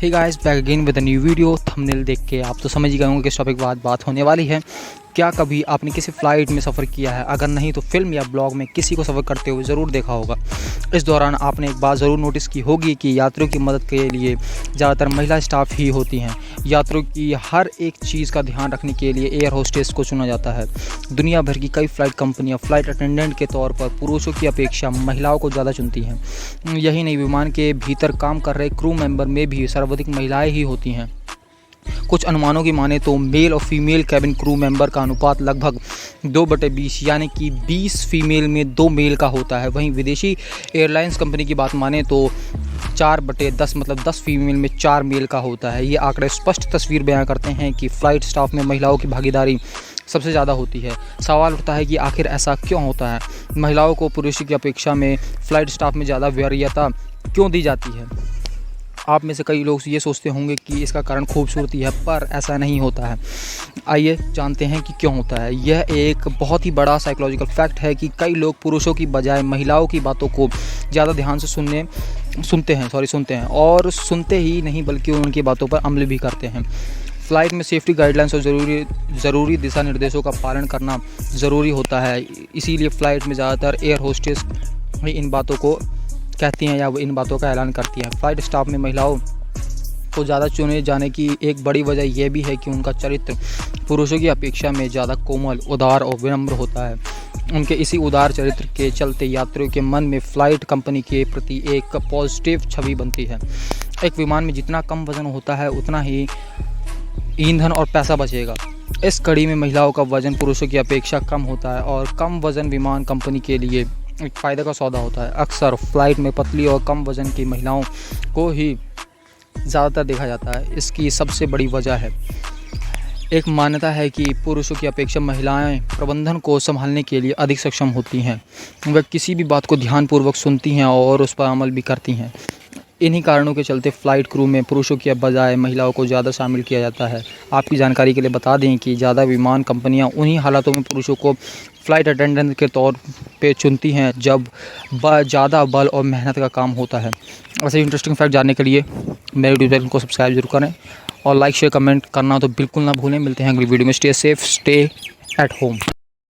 Hey guys, back again with a new video. Thumbnail देख के आप तो समझ ही गए होंगे किस टॉपिक के बात होने वाली है। क्या कभी आपने किसी फ़्लाइट में सफ़र किया है? अगर नहीं तो फिल्म या ब्लॉग में किसी को सफ़र करते हुए ज़रूर देखा होगा। इस दौरान आपने एक बात ज़रूर नोटिस की होगी कि यात्रियों की मदद के लिए ज़्यादातर महिला स्टाफ ही होती हैं। यात्रियों की हर एक चीज़ का ध्यान रखने के लिए एयर होस्टेस को चुना जाता है। दुनिया भर की कई फ़्लाइट कंपनियां फ़्लाइट अटेंडेंट के तौर पर पुरुषों की अपेक्षा महिलाओं को ज़्यादा चुनती हैं। यही नहीं, विमान के भीतर काम कर रहे क्रू मेंबर में भी सर्वाधिक महिलाएं ही होती हैं। कुछ अनुमानों की माने तो मेल और फीमेल कैबिन क्रू मेंबर का अनुपात लगभग 2/20 यानी कि 20 फीमेल में 2 मेल का होता है। वहीं विदेशी एयरलाइंस कंपनी की बात माने तो 4/10 मतलब 10 फीमेल में 4 मेल का होता है। ये आंकड़े स्पष्ट तस्वीर बयां करते हैं कि फ़्लाइट स्टाफ में महिलाओं की भागीदारी सबसे ज़्यादा होती है। सवाल उठता है कि आखिर ऐसा क्यों होता है? महिलाओं को पुरुषों की अपेक्षा में फ़्लाइट स्टाफ में ज़्यादा वरीयता क्यों दी जाती है? आप में से कई लोग ये सोचते होंगे कि इसका कारण खूबसूरती है, पर ऐसा नहीं होता है। आइए जानते हैं कि क्यों होता है। यह एक बहुत ही बड़ा साइकोलॉजिकल फैक्ट है कि कई लोग पुरुषों की बजाय महिलाओं की बातों को ज़्यादा ध्यान से सुनते हैं और सुनते ही नहीं बल्कि उनकी बातों पर अमल भी करते हैं। फ़्लाइट में सेफ्टी गाइडलाइंस और ज़रूरी दिशा निर्देशों का पालन करना ज़रूरी होता है। इसीलिए फ़्लाइट में ज़्यादातर एयर होस्टेस इन बातों को कहती हैं या वो इन बातों का ऐलान करती हैं। फ़्लाइट स्टाफ में महिलाओं को ज़्यादा चुने जाने की एक बड़ी वजह यह भी है कि उनका चरित्र पुरुषों की अपेक्षा में ज़्यादा कोमल, उदार और विनम्र होता है। उनके इसी उदार चरित्र के चलते यात्रियों के मन में फ़्लाइट कंपनी के प्रति एक पॉजिटिव छवि बनती है। एक विमान में जितना कम वज़न होता है उतना ही ईंधन और पैसा बचेगा। इस कड़ी में महिलाओं का वज़न पुरुषों की अपेक्षा कम होता है और कम वज़न विमान कंपनी के लिए एक फ़ायदे का सौदा होता है। अक्सर फ़्लाइट में पतली और कम वज़न की महिलाओं को ही ज़्यादातर देखा जाता है। इसकी सबसे बड़ी वजह है, एक मान्यता है कि पुरुषों की अपेक्षा महिलाएं प्रबंधन को संभालने के लिए अधिक सक्षम होती हैं। वह किसी भी बात को ध्यानपूर्वक सुनती हैं और उस पर अमल भी करती हैं। इन्हीं कारणों के चलते फ़्लाइट क्रू में पुरुषों की बजाय महिलाओं को ज़्यादा शामिल किया जाता है। आपकी जानकारी के लिए बता दें कि ज़्यादा विमान कंपनियां उन्हीं हालातों में पुरुषों को फ़्लाइट अटेंडेंट के तौर पे चुनती हैं जब ज़्यादा बल और मेहनत का काम होता है। ऐसे इंटरेस्टिंग फैक्ट जानने के लिए मेरे यूट्यूब चैनल को सब्सक्राइब जरूर करें और लाइक शेयर कमेंट करना तो बिल्कुल ना भूलें। मिलते हैं अगली वीडियो में। Stay safe, stay at home.